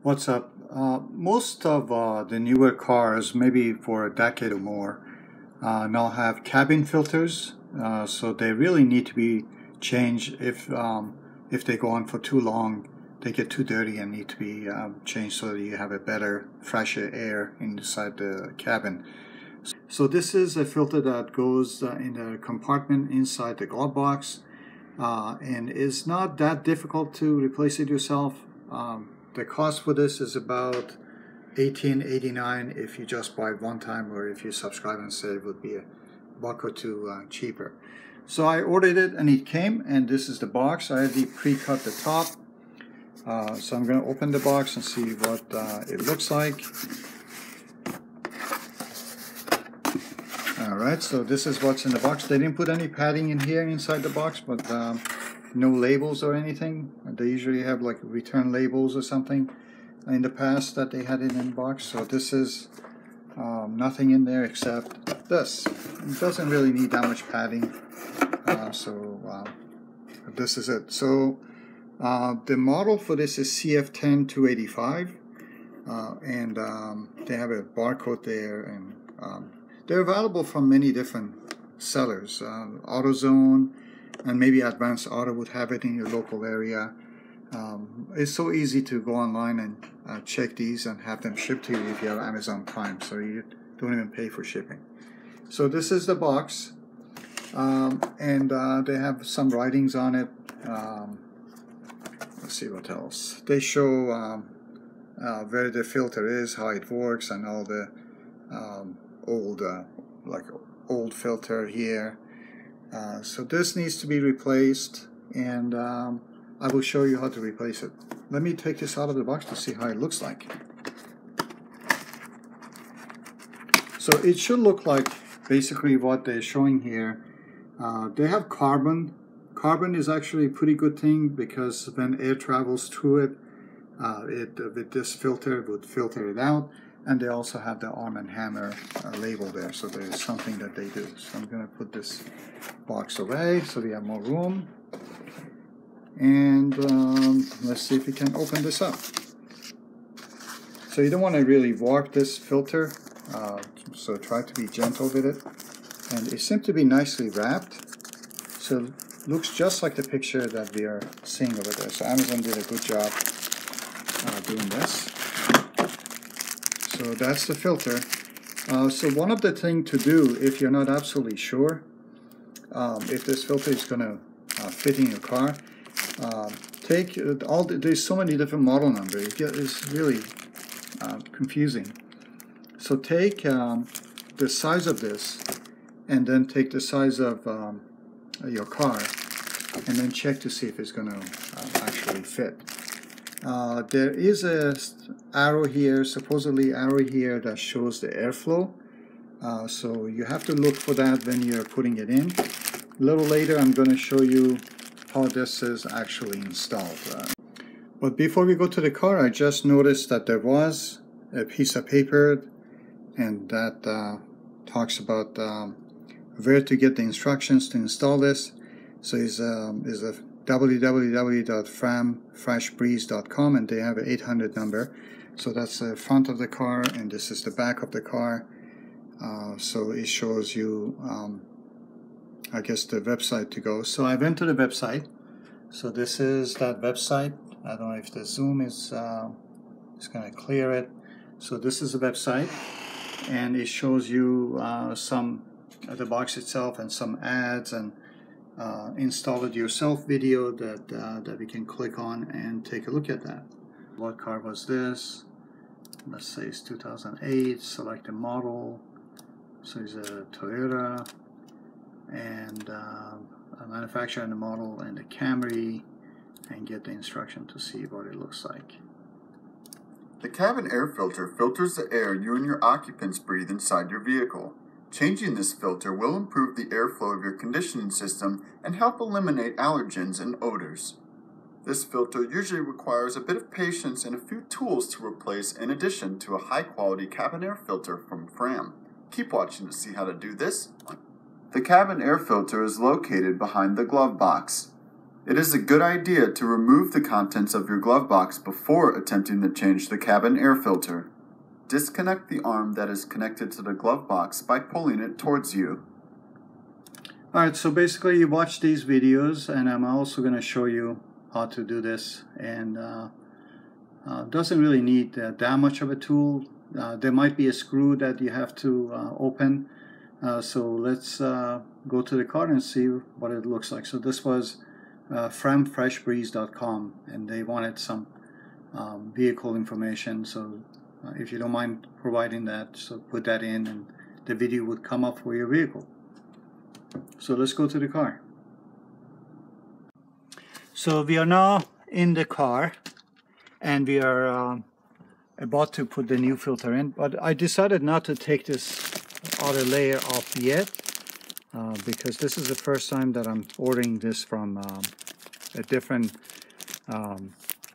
What's up? Most of the newer cars, maybe for a decade or more, now have cabin filters, so they really need to be changed if they go on for too long. They get too dirty and need to be changed so that you have a better, fresher air inside the cabin. So this is a filter that goes in the compartment inside the glove box, and it's not that difficult to replace it yourself. The cost for this is about $18.89 if you just buy it one time, or if you subscribe and save, it would be a buck or two cheaper. So I ordered it and it came, and this is the box. I already pre-cut the top. So I'm going to open the box and see what it looks like. Alright, so this is what's in the box. They didn't put any padding in here inside the box, but no labels or anything. They usually have like return labels or something in the past that they had it in the box. So this is nothing in there except this. It doesn't really need that much padding. This is it. So the model for this is CF10-285, and they have a barcode there, and they're available from many different sellers. AutoZone and maybe Advanced Auto would have it in your local area. It's so easy to go online and check these and have them shipped to you if you have Amazon Prime, so you don't even pay for shipping. So this is the box, and they have some writings on it. Let's see what else. They show where the filter is, how it works, and all the old filter here. So this needs to be replaced, and I will show you how to replace it. Let me take this out of the box to see how it looks like. So it should look like basically what they're showing here. They have carbon. Carbon is actually a pretty good thing, because when air travels through it, with this filter, it would filter it out. And they also have the Arm & Hammer label there, so there's something that they do. So I'm going to put this box away so we have more room. And let's see if we can open this up. So you don't want to really warp this filter, so try to be gentle with it. And it seems to be nicely wrapped, so it looks just like the picture that we are seeing over there. So Amazon did a good job doing this. So that's the filter. So one of the things to do, if you're not absolutely sure if this filter is going to fit in your car, there's so many different model numbers. It's really confusing. So take the size of this, and then take the size of your car, and then check to see if it's going to actually fit. There is a arrow here, supposedly arrow here, that shows the airflow. So you have to look for that when you're putting it in. A little later I'm going to show you how this is actually installed. But before we go to the car, I just noticed that there was a piece of paper, and that talks about where to get the instructions to install this. So it's a www.framfreshbreeze.com, and they have an 800 number. So that's the front of the car, and this is the back of the car. So it shows you, I guess, the website to go. So I went to the website. So this is that website. I don't know if the zoom is going to clear it. So this is the website, and it shows you some of the box itself and some ads, and install it yourself video that we can click on and take a look at that. What car was this? Let's say it's 2008. Select the model. So it's a Toyota, and a manufacturer and the model, and the Camry, and get the instruction to see what it looks like. The cabin air filter filters the air you and your occupants breathe inside your vehicle. Changing this filter will improve the airflow of your conditioning system and help eliminate allergens and odors. This filter usually requires a bit of patience and a few tools to replace, in addition to a high-quality cabin air filter from Fram. Keep watching to see how to do this. The cabin air filter is located behind the glove box. It is a good idea to remove the contents of your glove box before attempting to change the cabin air filter. Disconnect the arm that is connected to the glove box by pulling it towards you. Alright, so basically you watch these videos, and I'm also going to show you how to do this. And doesn't really need that much of a tool. There might be a screw that you have to open. So let's go to the car and see what it looks like. So this was from freshbreeze.com, and they wanted some vehicle information. So if you don't mind providing that, so put that in and the video would come up for your vehicle. So let's go to the car. So we are now in the car, and we are about to put the new filter in, but I decided not to take this outer layer off yet because this is the first time that I'm ordering this from a different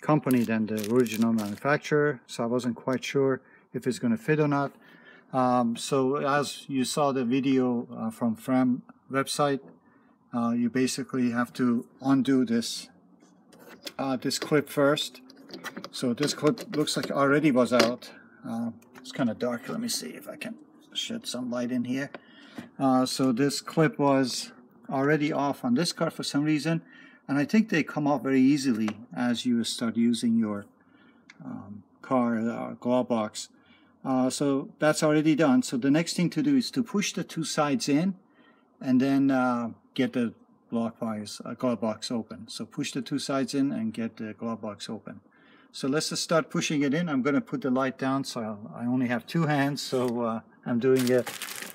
company than the original manufacturer, so I wasn't quite sure if it's going to fit or not. So as you saw the video from Fram website, you basically have to undo this this clip first. So this clip looks like already was out. It's kind of dark. Let me see if I can shed some light in here. So this clip was already off on this car for some reason, and I think they come off very easily as you start using your car glove box. So that's already done. So the next thing to do is to push the two sides in and then get the glove box open. So push the two sides in and get the glove box open. So let's just start pushing it in. I'm going to put the light down, so I only have two hands, so I'm doing a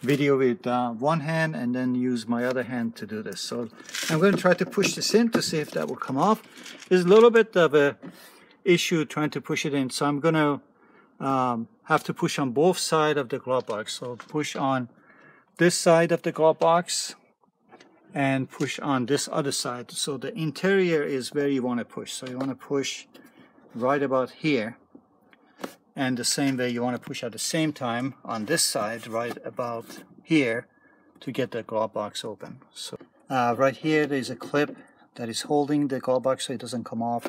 video with one hand and then use my other hand to do this. So I'm going to try to push this in to see if that will come off. There's a little bit of a issue trying to push it in, so I'm going to have to push on both sides of the glove box. So push on this side of the glove box and push on this other side. So the interior is where you want to push. So you want to push right about here, and the same way you want to push at the same time on this side right about here to get the glove box open. So right here there's a clip that is holding the glove box so it doesn't come off,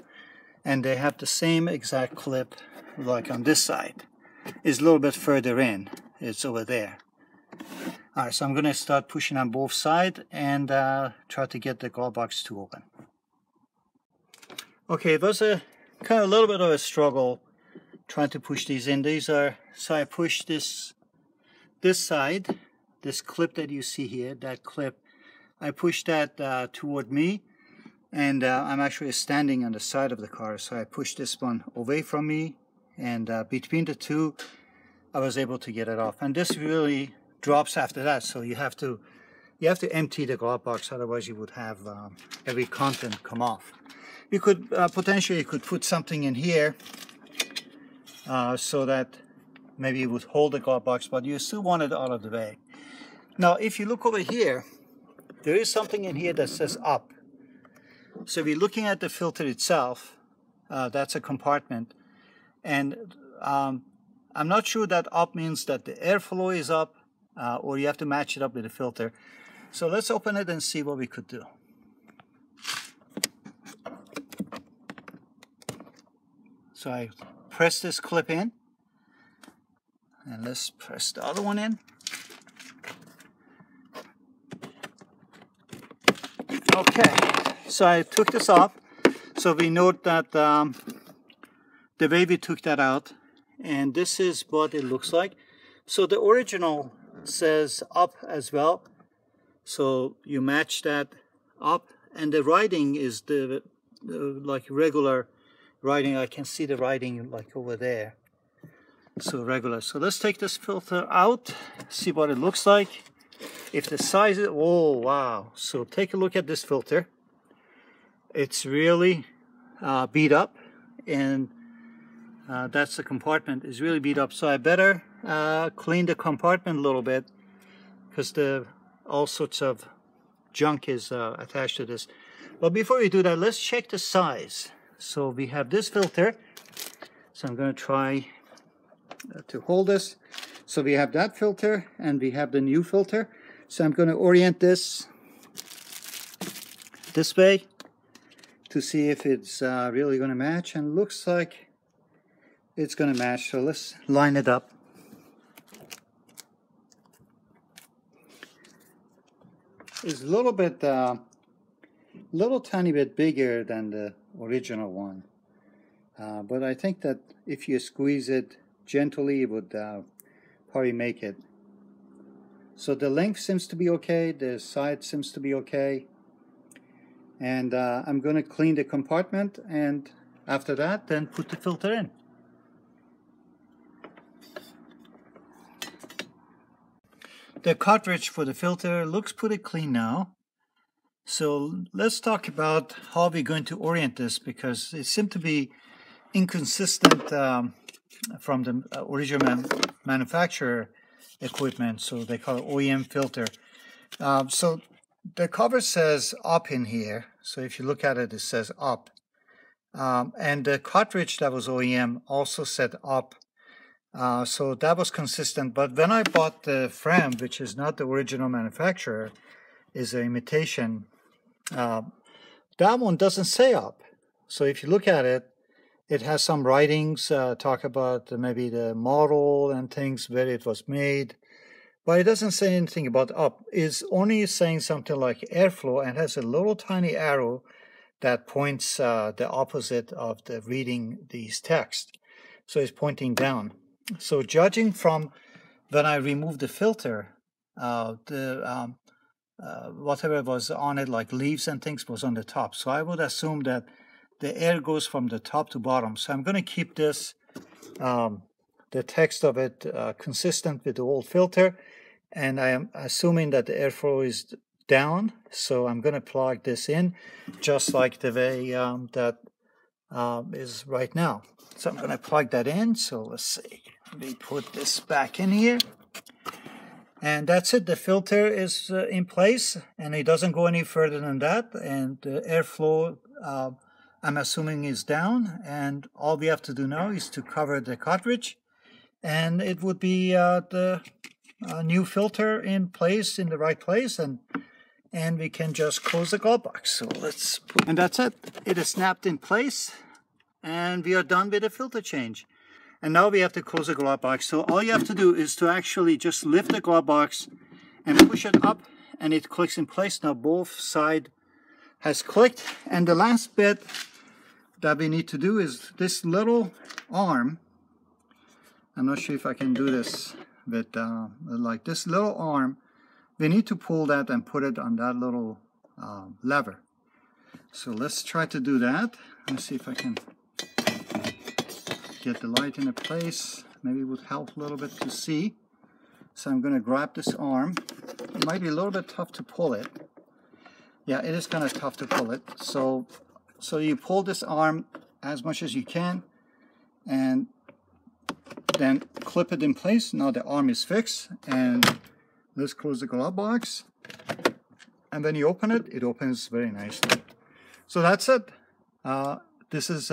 and they have the same exact clip like on this side. It's a little bit further in, it's over there. Alright, so I'm going to start pushing on both sides and try to get the glove box to open. Okay, it was a kind of a little bit of a struggle trying to push these in. These are, so I pushed this side, this clip that you see here, that clip, I pushed that toward me, and I'm actually standing on the side of the car, so I pushed this one away from me, and between the two I was able to get it off. And this really drops after that, so you have to empty the glove box, otherwise you would have every content come off. You could potentially put something in here so that maybe it would hold the glove box, but you still want it out of the way. Now if you look over here, there is something in here that says up. So if you're looking at the filter itself, that's a compartment, and I'm not sure that up means that the airflow is up or you have to match it up with the filter. So let's open it and see what we could do. So I press this clip in, and let's press the other one in. Okay, so I took this off. So we note that the way we took that out, and this is what it looks like. So the original says up as well. So you match that up, and the writing is the like regular writing. I can see the writing like over there. So regular. So let's take this filter out, see what it looks like. If the size is, oh wow. So take a look at this filter. It's really beat up, and that's the compartment is really beat up. So I better clean the compartment a little bit, because all sorts of junk is attached to this. But before we do that, let's check the size. So we have this filter. So I'm going to try to hold this. So we have that filter and we have the new filter. So I'm going to orient this way. to see if it's really going to match, and looks like it's going to match. So let's line it up. It's a little bit, little tiny bit bigger than the original one, but I think that if you squeeze it gently, it would probably make it. So the length seems to be okay, the side seems to be okay, and I'm going to clean the compartment, and after that then put the filter in. The cartridge for the filter looks pretty clean now. So let's talk about how we're going to orient this, because it seemed to be inconsistent from the original manufacturer equipment. So they call it OEM filter. So the cover says up in here. So if you look at it, it says up. And the cartridge that was OEM also said up. So that was consistent. But when I bought the frame, which is not the original manufacturer, is an imitation, that one doesn't say up. So if you look at it, it has some writings, talk about maybe the model and things, where it was made, but it doesn't say anything about up. It's only saying something like airflow, and has a little tiny arrow that points the opposite of the reading these text. So it's pointing down. So judging from when I removed the filter, whatever was on it, like leaves and things, was on the top. So I would assume that the air goes from the top to bottom. So I'm going to keep this, the text of it, consistent with the old filter. And I am assuming that the airflow is down. So I'm going to plug this in just like the way that is right now. So I'm going to plug that in. So let's see. We put this back in here. And that's it. The filter is in place, and it doesn't go any further than that. And the airflow, I'm assuming, is down. And all we have to do now is to cover the cartridge, and it would be the new filter in place, in the right place, and we can just close the glove box. So let's put, and that's it. It is snapped in place, and we are done with the filter change. And now we have to close the glove box. So all you have to do is to actually just lift the glove box and push it up, and it clicks in place. Now both sides has clicked. And the last bit that we need to do is this little arm. I'm not sure if I can do this with like this little arm. We need to pull that and put it on that little lever. So let's try to do that. Let's see if I can get the light in a place. Maybe it would help a little bit to see. So I'm going to grab this arm. It might be a little bit tough to pull it. Yeah, it is kind of tough to pull it. So you pull this arm as much as you can, and then clip it in place. Now the arm is fixed, and let's close the glove box. And when you open it, it opens very nicely. So that's it. This is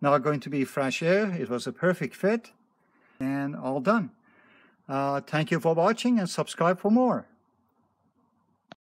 now going to be fresh air. It was a perfect fit, and all done. Thank you for watching, and subscribe for more.